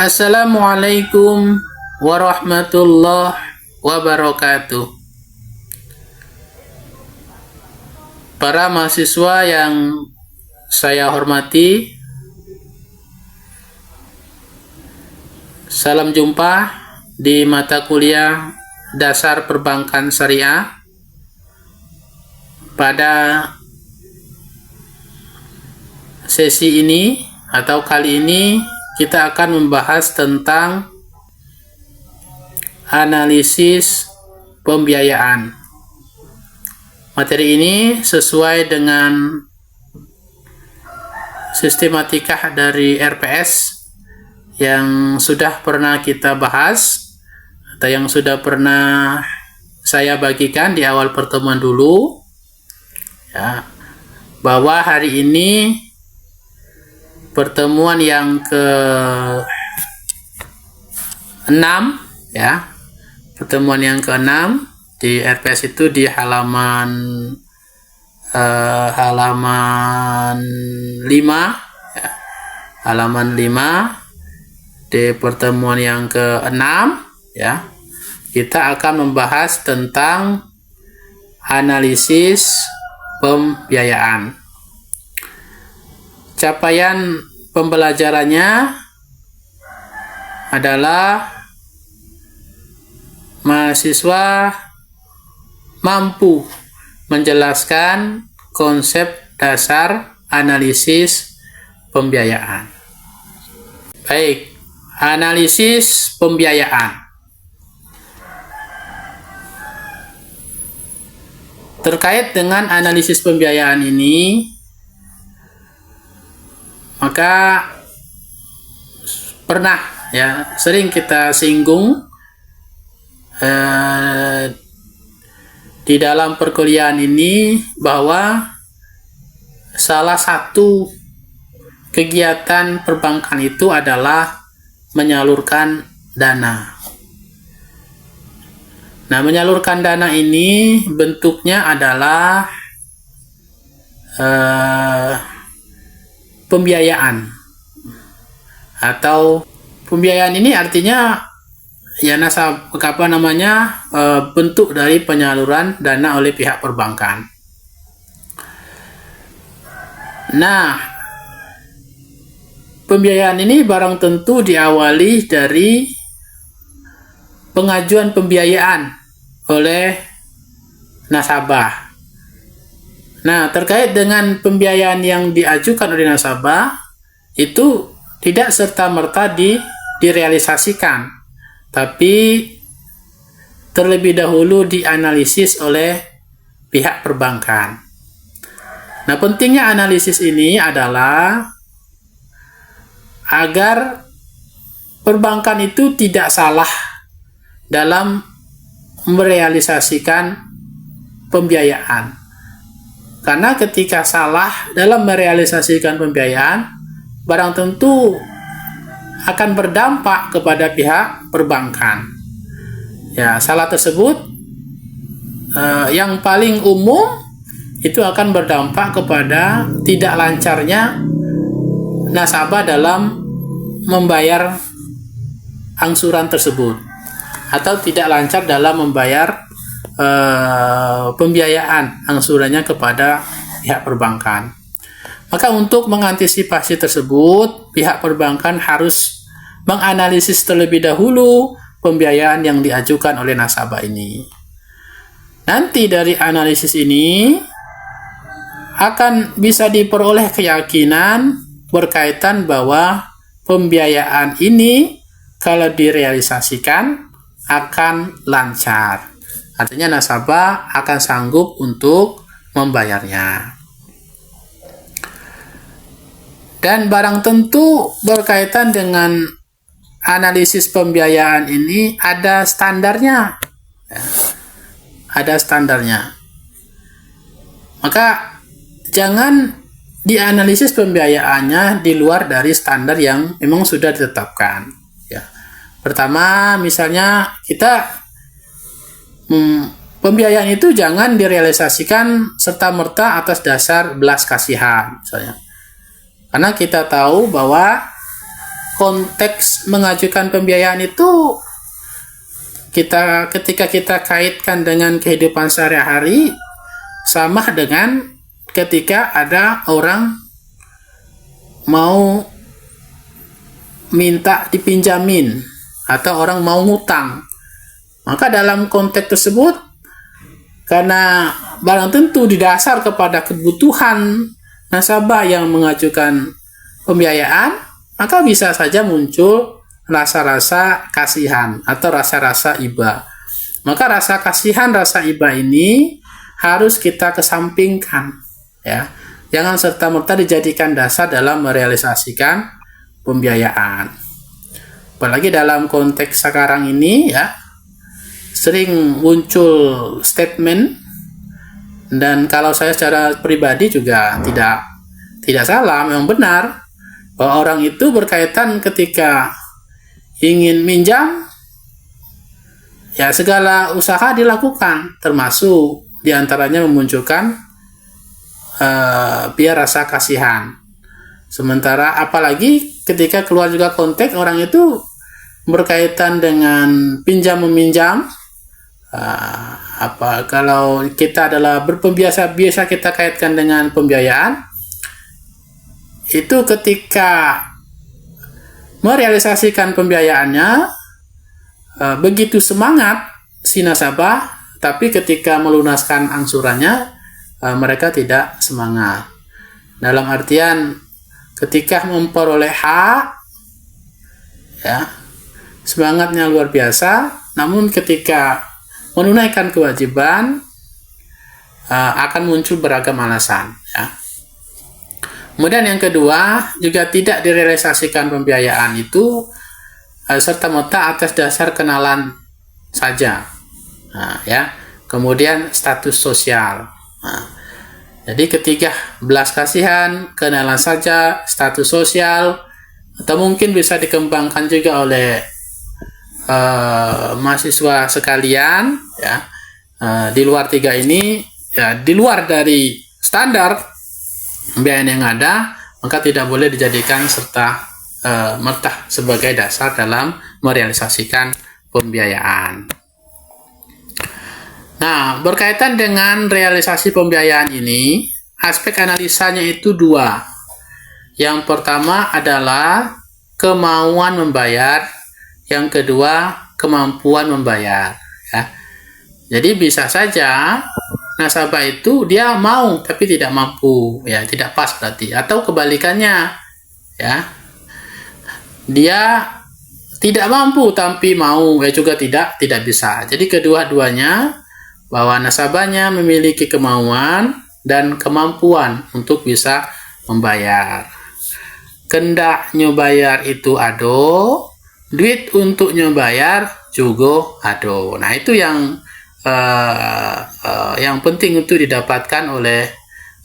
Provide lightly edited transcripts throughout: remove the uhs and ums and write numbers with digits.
Assalamualaikum warahmatullahi wabarakatuh. Para mahasiswa yang saya hormati, salam jumpa di mata kuliah Dasar Perbankan Syariah. Pada sesi ini atau kali ini kita akan membahas tentang analisis pembiayaan. Materi ini sesuai dengan sistematika dari RPS yang sudah pernah kita bahas atau yang sudah pernah saya bagikan di awal pertemuan dulu, ya, bahwa hari ini pertemuan yang ke-6, ya, pertemuan yang ke-6 di RPS itu di halaman 5, ya, halaman 5 di pertemuan yang ke-6, ya, kita akan membahas tentang analisis pembiayaan. Capaian pembelajarannya adalah mahasiswa mampu menjelaskan konsep dasar analisis pembiayaan. Baik, analisis pembiayaan. Terkait dengan analisis pembiayaan ini, maka pernah, ya, sering kita singgung di dalam perkuliahan ini bahwa salah satu kegiatan perbankan itu adalah menyalurkan dana. Nah, menyalurkan dana ini bentuknya adalah pembiayaan, atau pembiayaan ini artinya ya bentuk dari penyaluran dana oleh pihak perbankan. Nah, pembiayaan ini barang tentu diawali dari pengajuan pembiayaan oleh nasabah. Nah, terkait dengan pembiayaan yang diajukan oleh nasabah, itu tidak serta-merta direalisasikan, tapi terlebih dahulu dianalisis oleh pihak perbankan. Nah, pentingnya analisis ini adalah agar perbankan itu tidak salah dalam merealisasikan pembiayaan. Karena ketika salah dalam merealisasikan pembiayaan, barang tentu akan berdampak kepada pihak perbankan. Ya, salah tersebut yang paling umum itu akan berdampak kepada tidak lancarnya nasabah dalam membayar angsuran tersebut, atau tidak lancar dalam membayar pembiayaan angsurannya kepada pihak perbankan. Maka untuk mengantisipasi tersebut, pihak perbankan harus menganalisis terlebih dahulu pembiayaan yang diajukan oleh nasabah ini. Nanti dari analisis ini akan bisa diperoleh keyakinan berkaitan bahwa pembiayaan ini kalau direalisasikan akan lancar. Artinya nasabah akan sanggup untuk membayarnya. Dan barang tentu berkaitan dengan analisis pembiayaan ini ada standarnya. Ada standarnya. Maka jangan dianalisis pembiayaannya di luar dari standar yang memang sudah ditetapkan. Ya. Pertama, misalnya kita pembiayaan itu jangan direalisasikan serta-merta atas dasar belas kasihan, misalnya. Karena kita tahu bahwa konteks mengajukan pembiayaan itu ketika kita kaitkan dengan kehidupan sehari-hari, sama dengan ketika ada orang mau minta dipinjamin atau orang mau ngutang. Maka dalam konteks tersebut, karena barang tentu didasar kepada kebutuhan nasabah yang mengajukan pembiayaan, maka bisa saja muncul rasa-rasa kasihan atau rasa-rasa iba. Maka rasa kasihan, rasa iba ini harus kita kesampingkan, ya. Jangan serta-merta dijadikan dasar dalam merealisasikan pembiayaan. Apalagi dalam konteks sekarang ini, ya, sering muncul statement, dan kalau saya secara pribadi juga tidak salah, memang benar bahwa orang itu berkaitan ketika ingin minjam, ya segala usaha dilakukan, termasuk diantaranya memunculkan biar rasa kasihan. Sementara apalagi ketika keluar juga konteks orang itu berkaitan dengan pinjam meminjam, kalau kita adalah biasa kita kaitkan dengan pembiayaan, itu ketika merealisasikan pembiayaannya begitu semangat si nasabah, tapi ketika melunaskan angsurannya mereka tidak semangat. Dalam artian ketika memperoleh hak, ya, semangatnya luar biasa, namun ketika menunaikan kewajiban akan muncul beragam alasan, ya. Kemudian yang kedua, juga tidak direalisasikan pembiayaan itu serta-merta atas dasar kenalan saja, ya. Kemudian status sosial. Jadi ketiga belas kasihan, kenalan saja, status sosial, atau mungkin bisa dikembangkan juga oleh mahasiswa sekalian, ya, di luar tiga ini, ya, di luar dari standar pembiayaan yang ada, maka tidak boleh dijadikan serta merta sebagai dasar dalam merealisasikan pembiayaan. Nah, berkaitan dengan realisasi pembiayaan ini, aspek analisanya itu dua. Yang pertama adalah kemauan membayar, yang kedua kemampuan membayar, ya. Jadi bisa saja nasabah itu dia mau tapi tidak mampu, ya, tidak pas berarti, atau kebalikannya, ya, dia tidak mampu tapi mau, ya, juga tidak bisa. Jadi kedua-duanya, bahwa nasabahnya memiliki kemauan dan kemampuan untuk bisa membayar. Kendak nyobayar itu ado, duit untuk nyobayar juga ado. Nah, itu yang penting untuk didapatkan oleh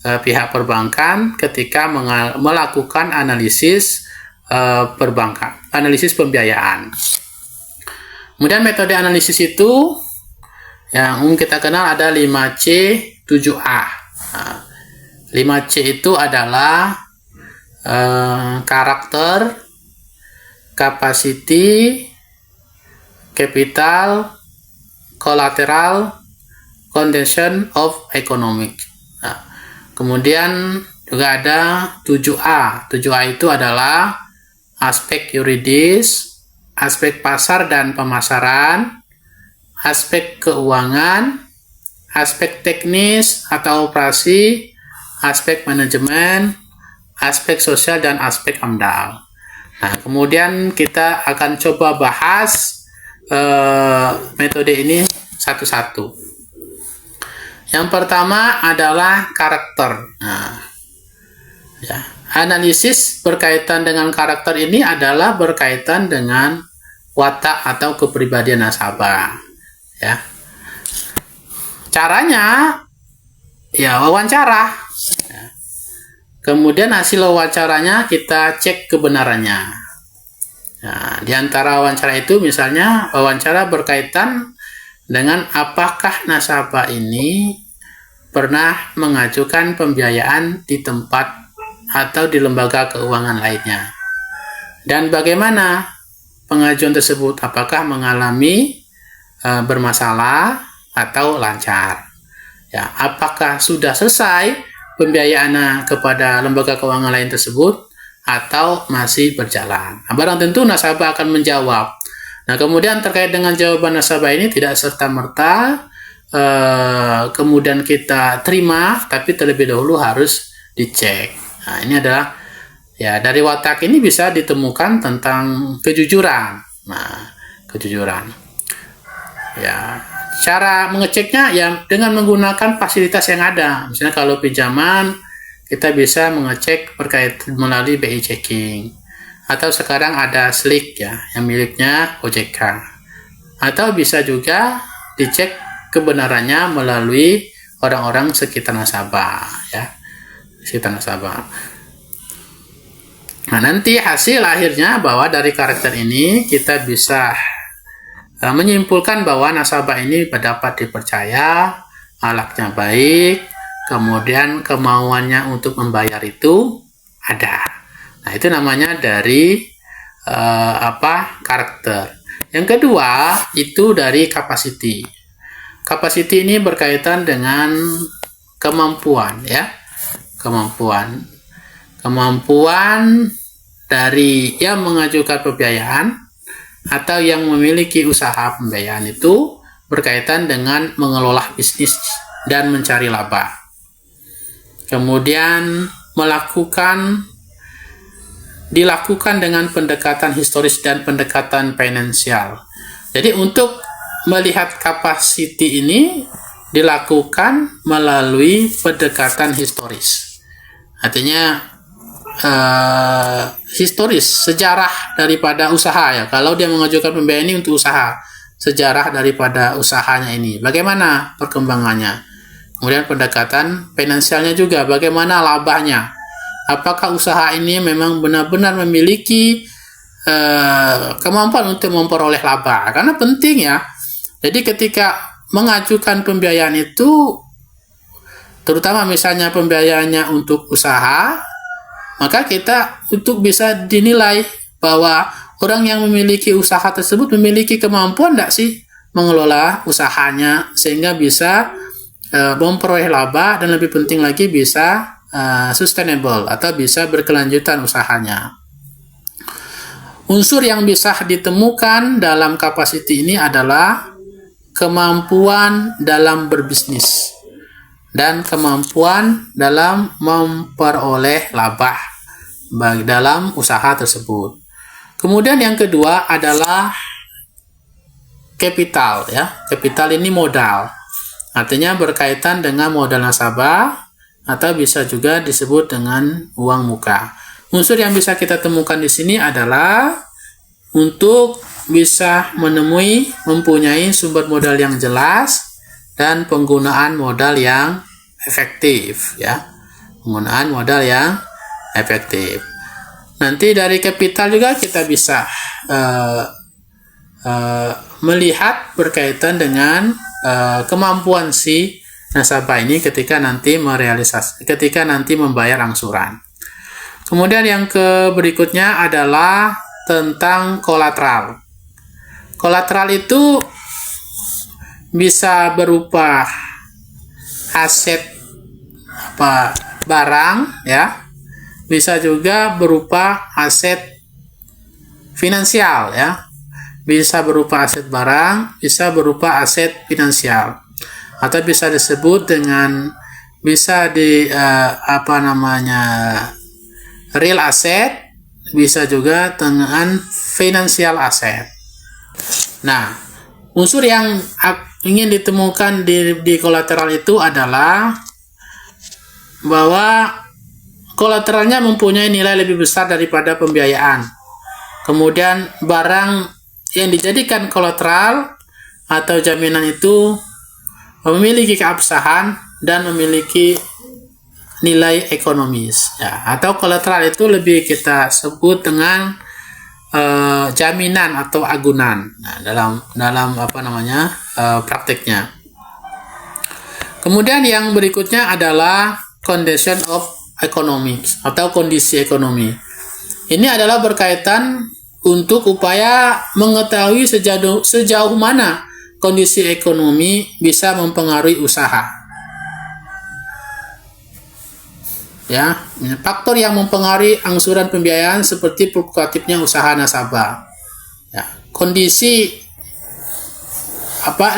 pihak perbankan ketika melakukan analisis perbankan, analisis pembiayaan. Kemudian metode analisis itu yang umum kita kenal ada 5C, 7A. 5C itu adalah karakter, capacity, capital, collateral, condition of economic. Nah, kemudian juga ada 7A. 7A itu adalah aspek yuridis, aspek pasar dan pemasaran, aspek keuangan, aspek teknis atau operasi, aspek manajemen, aspek sosial, dan aspek AMDAL. Nah, kemudian kita akan coba bahas metode ini satu-satu. Yang pertama adalah karakter. Nah, ya, analisis berkaitan dengan karakter ini adalah berkaitan dengan watak atau kepribadian nasabah, ya. Caranya, ya, wawancara. Ya. Kemudian hasil wawancaranya kita cek kebenarannya. Nah, di antara wawancara itu misalnya wawancara berkaitan dengan apakah nasabah ini pernah mengajukan pembiayaan di tempat atau di lembaga keuangan lainnya. dan bagaimana pengajuan tersebut, apakah mengalami bermasalah atau lancar. Ya, apakah sudah selesai pembiayaan kepada lembaga keuangan lain tersebut atau masih berjalan. Nah, barang tentu nasabah akan menjawab. Nah, kemudian terkait dengan jawaban nasabah ini tidak serta-merta kemudian kita terima, tapi terlebih dahulu harus dicek. Nah, ini adalah ya, dari watak ini bisa ditemukan tentang kejujuran. Nah, kejujuran. Ya, cara mengeceknya ya dengan menggunakan fasilitas yang ada. Misalnya kalau pinjaman, kita bisa mengecek melalui BI Checking. Atau sekarang ada Slick ya, yang miliknya OJK. Atau bisa juga dicek kebenarannya melalui orang-orang sekitar nasabah ya. Sekitar nasabah. Nah, nanti hasil akhirnya bahwa dari karakter ini kita bisa menyimpulkan bahwa nasabah ini dapat dipercaya, akhlaknya baik, kemudian kemauannya untuk membayar itu ada. Nah, itu namanya dari karakter. Yang kedua itu dari capacity. Capacity ini berkaitan dengan kemampuan ya. Kemampuan dari yang mengajukan pembiayaan atau yang memiliki usaha pembiayaan itu berkaitan dengan mengelola bisnis dan mencari laba. Kemudian dilakukan dengan pendekatan historis dan pendekatan finansial. Jadi untuk melihat capacity ini dilakukan melalui pendekatan historis. Artinya historis, sejarah daripada usaha ya. Kalau dia mengajukan pembiayaan ini untuk usaha, sejarah daripada usahanya ini, bagaimana perkembangannya. Kemudian pendekatan finansialnya juga, bagaimana labanya. Apakah usaha ini memang benar-benar memiliki kemampuan untuk memperoleh laba. Karena penting ya. Jadi ketika mengajukan pembiayaan itu, terutama misalnya pembiayaannya untuk usaha, maka kita untuk bisa dinilai bahwa orang yang memiliki usaha tersebut memiliki kemampuan tidak sih mengelola usahanya sehingga bisa memperoleh laba dan lebih penting lagi bisa sustainable atau bisa berkelanjutan usahanya. Unsur yang bisa ditemukan dalam capacity ini adalah kemampuan dalam berbisnis dan kemampuan dalam memperoleh laba dalam usaha tersebut. Kemudian yang kedua adalah capital ya. Capital ini modal. Artinya berkaitan dengan modal nasabah atau bisa juga disebut dengan uang muka. Unsur yang bisa kita temukan di sini adalah untuk bisa mempunyai sumber modal yang jelas dan penggunaan modal yang efektif ya. Penggunaan modal yang efektif. Nanti dari kapital juga kita bisa melihat berkaitan dengan kemampuan si nasabah ini ketika nanti membayar angsuran. Kemudian yang berikutnya adalah tentang kolateral. Kolateral itu bisa berupa aset barang ya, bisa juga berupa aset finansial ya, bisa berupa aset barang, bisa berupa aset finansial, atau bisa disebut dengan real asset, bisa juga dengan financial asset. Nah, unsur yang ingin ditemukan di kolateral itu adalah bahwa kolateralnya mempunyai nilai lebih besar daripada pembiayaan. Kemudian barang yang dijadikan kolateral atau jaminan itu memiliki keabsahan dan memiliki nilai ekonomis ya. Atau kolateral itu lebih kita sebut dengan jaminan atau agunan dalam prakteknya. Kemudian yang berikutnya adalah condition of economics atau kondisi ekonomi. Ini adalah berkaitan untuk upaya mengetahui sejauh mana kondisi ekonomi bisa mempengaruhi usaha. Ya, faktor yang mempengaruhi angsuran pembiayaan seperti fluktuatifnya usaha nasabah. Ya, kondisi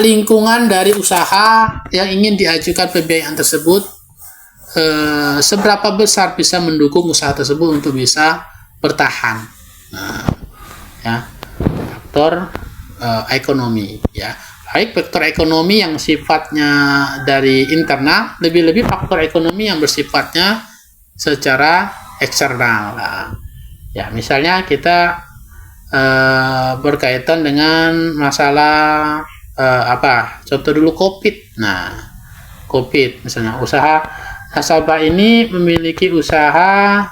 lingkungan dari usaha yang ingin diajukan pembiayaan tersebut, seberapa besar bisa mendukung usaha tersebut untuk bisa bertahan. Nah, ya, faktor ekonomi, ya, baik faktor ekonomi yang sifatnya dari internal, lebih-lebih faktor ekonomi yang bersifatnya secara eksternal. Nah, ya, misalnya kita berkaitan dengan masalah contoh dulu COVID. Nah, COVID misalnya, usaha nasabah ini memiliki usaha,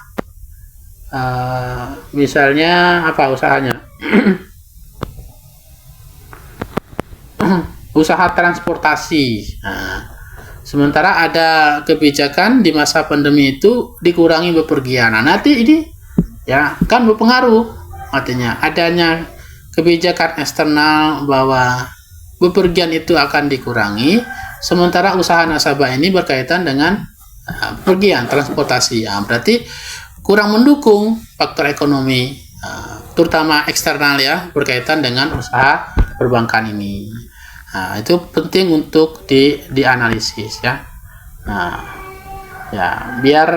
misalnya usahanya usaha transportasi. Nah, sementara ada kebijakan di masa pandemi itu dikurangi bepergian. Nah, nanti ini ya kan berpengaruh, artinya adanya kebijakan eksternal bahwa bepergian itu akan dikurangi, sementara usaha nasabah ini berkaitan dengan pergian transportasi. Ya, berarti kurang mendukung faktor ekonomi, terutama eksternal ya, berkaitan dengan usaha perbankan ini. Nah, itu penting untuk dianalisis ya. Nah, ya, biar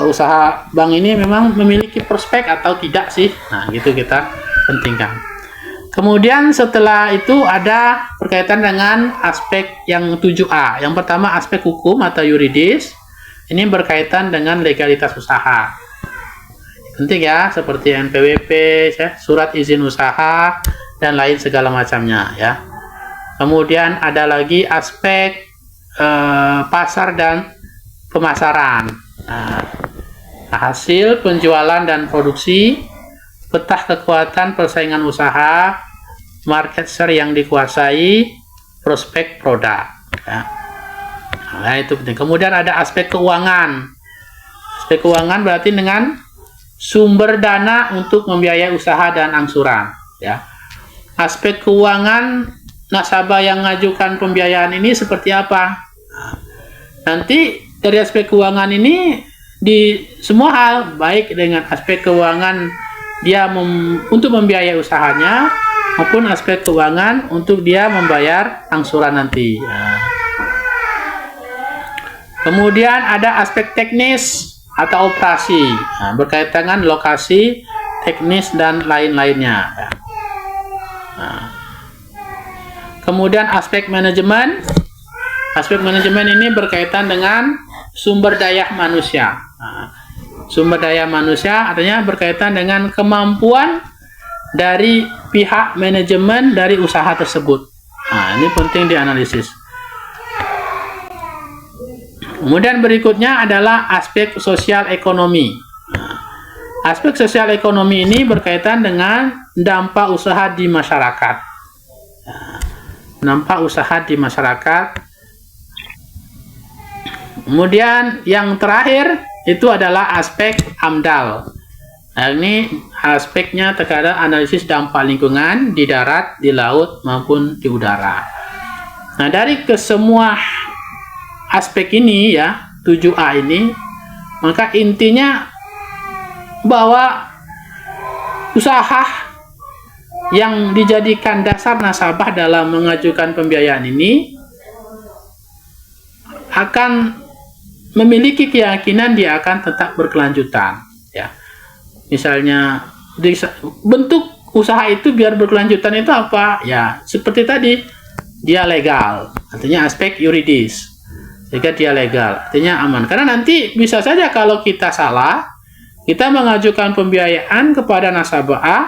usaha bank ini memang memiliki prospek atau tidak sih. Nah, gitu kita pentingkan. Kemudian setelah itu ada berkaitan dengan aspek yang 7A. Yang pertama aspek hukum atau yuridis. Ini berkaitan dengan legalitas usaha. Penting ya, seperti NPWP, ya, surat izin usaha, dan lain segala macamnya ya. Kemudian ada lagi aspek pasar dan pemasaran. Nah, hasil penjualan dan produksi, peta kekuatan persaingan usaha, market share yang dikuasai, prospek produk. Ya. Nah, itu penting. Kemudian ada aspek keuangan. Aspek keuangan berarti dengan sumber dana untuk membiayai usaha dan angsuran. Ya. Aspek keuangan nasabah yang mengajukan pembiayaan ini seperti apa? Nah, nanti dari aspek keuangan ini di semua hal, baik dengan aspek keuangan dia untuk membiayai usahanya, maupun aspek keuangan untuk dia membayar angsuran nanti. Nah. Kemudian ada aspek teknis atau operasi, nah, berkaitan dengan lokasi, teknis, dan lain-lainnya. Nah. Kemudian aspek manajemen. Aspek manajemen ini berkaitan dengan sumber daya manusia. Nah, sumber daya manusia artinya berkaitan dengan kemampuan dari pihak manajemen dari usaha tersebut. Nah, ini penting dianalisis. Kemudian berikutnya adalah aspek sosial ekonomi. Nah, aspek sosial ekonomi ini berkaitan dengan dampak usaha di masyarakat. Nah, dampak usaha di masyarakat. Kemudian yang terakhir itu adalah aspek AMDAL. Nah, ini aspeknya terkait analisis dampak lingkungan di darat, di laut, maupun di udara. Nah, dari kesemua aspek ini ya, 7A ini, maka intinya bahwa usaha yang dijadikan dasar nasabah dalam mengajukan pembiayaan ini akan memiliki keyakinan dia akan tetap berkelanjutan ya. Misalnya bentuk usaha itu biar berkelanjutan itu apa? Ya, seperti tadi, dia legal, artinya aspek yuridis. Jika dia legal, artinya aman. Karena nanti bisa saja kalau kita salah, kita mengajukan pembiayaan kepada nasabah A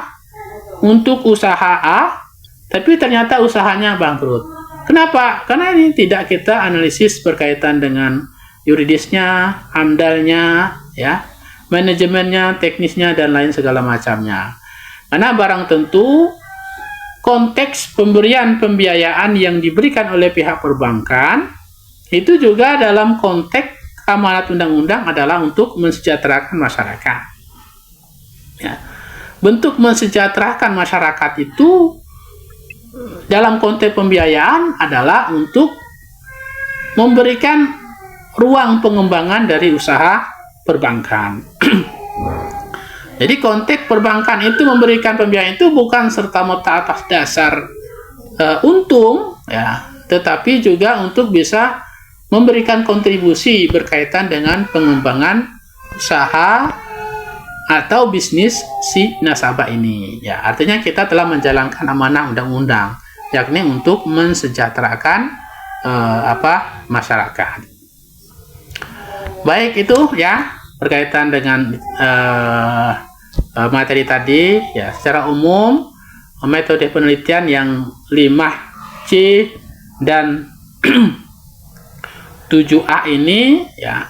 untuk usaha A, tapi ternyata usahanya bangkrut. Kenapa? Karena ini tidak kita analisis berkaitan dengan yuridisnya, AMDAL-nya, ya, manajemennya, teknisnya, dan lain segala macamnya. Karena barang tentu konteks pemberian pembiayaan yang diberikan oleh pihak perbankan itu juga dalam konteks amanat undang-undang adalah untuk mensejahterakan masyarakat. Ya. Bentuk mensejahterakan masyarakat itu dalam konteks pembiayaan adalah untuk memberikan ruang pengembangan dari usaha perbankan. Jadi konteks perbankan itu memberikan pembiayaan itu bukan serta-merta atas dasar untung, ya, tetapi juga untuk bisa memberikan kontribusi berkaitan dengan pengembangan usaha atau bisnis si nasabah ini. Ya, artinya kita telah menjalankan amanah undang-undang, yakni untuk mensejahterakan masyarakat. Baik, itu ya berkaitan dengan materi tadi. Ya, secara umum metode penelitian yang 5C dan 7A ini, ya,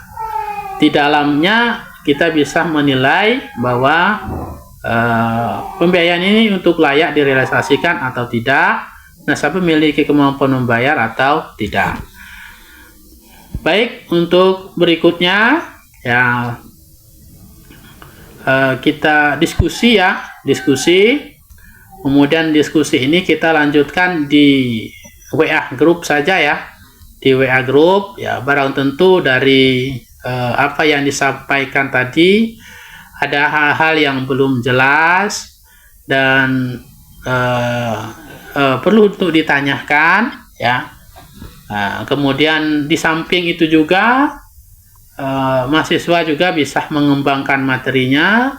di dalamnya kita bisa menilai bahwa pembiayaan ini untuk layak direalisasikan atau tidak, nasabah memiliki kemampuan membayar atau tidak. Baik, untuk berikutnya ya kita diskusi. Kemudian diskusi ini kita lanjutkan di WA group saja ya. Di WA group ya, barang tentu dari apa yang disampaikan tadi ada hal-hal yang belum jelas dan perlu untuk ditanyakan ya. Kemudian di samping itu juga mahasiswa juga bisa mengembangkan materinya,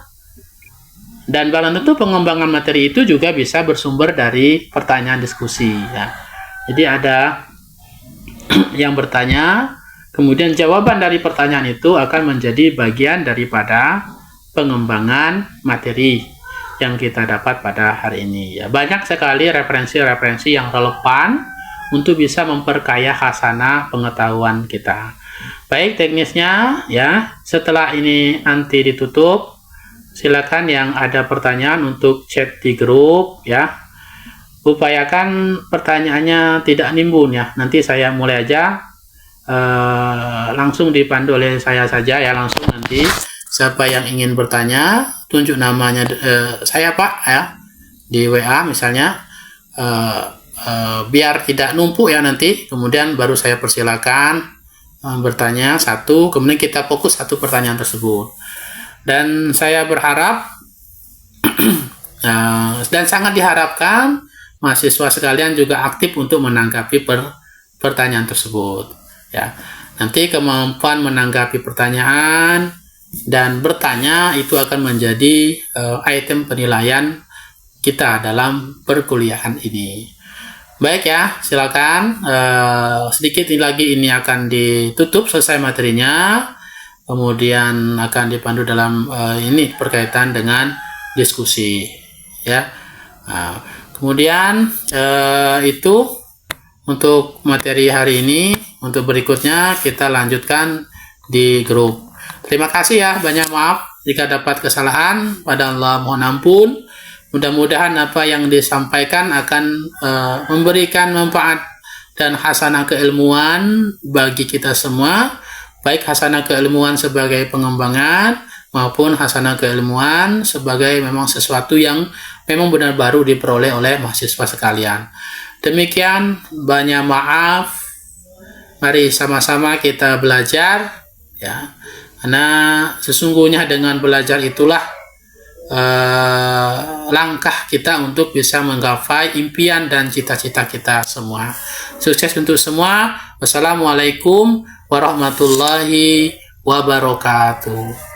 dan barang tentu pengembangan materi itu juga bisa bersumber dari pertanyaan diskusi ya. Jadi ada yang bertanya, kemudian jawaban dari pertanyaan itu akan menjadi bagian daripada pengembangan materi yang kita dapat pada hari ini ya. Banyak sekali referensi-referensi yang relevan untuk bisa memperkaya khasanah pengetahuan kita. Baik, teknisnya ya, setelah ini nanti ditutup, silakan yang ada pertanyaan untuk chat di grup ya. Upayakan pertanyaannya tidak nimbun ya. Nanti saya mulai aja, langsung dipandu oleh saya saja ya. Langsung nanti siapa yang ingin bertanya, tunjuk namanya saya Pak ya di WA misalnya, biar tidak numpuk ya nanti. Kemudian baru saya persilakan bertanya satu, kemudian kita fokus satu pertanyaan tersebut. Dan saya berharap dan sangat diharapkan mahasiswa sekalian juga aktif untuk menanggapi pertanyaan tersebut ya. Nanti kemampuan menanggapi pertanyaan dan bertanya itu akan menjadi item penilaian kita dalam perkuliahan ini. Baik ya, silakan. Sedikit lagi ini akan ditutup selesai materinya, kemudian akan dipandu dalam ini berkaitan dengan diskusi ya. Kemudian itu untuk materi hari ini. Untuk berikutnya kita lanjutkan di grup. Terima kasih ya, banyak maaf jika dapat kesalahan, pada Allah mohon ampun. Mudah-mudahan apa yang disampaikan akan memberikan manfaat dan hasanah keilmuan bagi kita semua, baik hasanah keilmuan sebagai pengembangan maupun hasanah keilmuan sebagai memang sesuatu yang memang benar baru diperoleh oleh mahasiswa sekalian. Demikian, banyak maaf. Mari sama-sama kita belajar ya. Karena sesungguhnya dengan belajar itulah langkah kita untuk bisa menggapai impian dan cita-cita kita semua. Sukses untuk semua. Wassalamualaikum warahmatullahi wabarakatuh.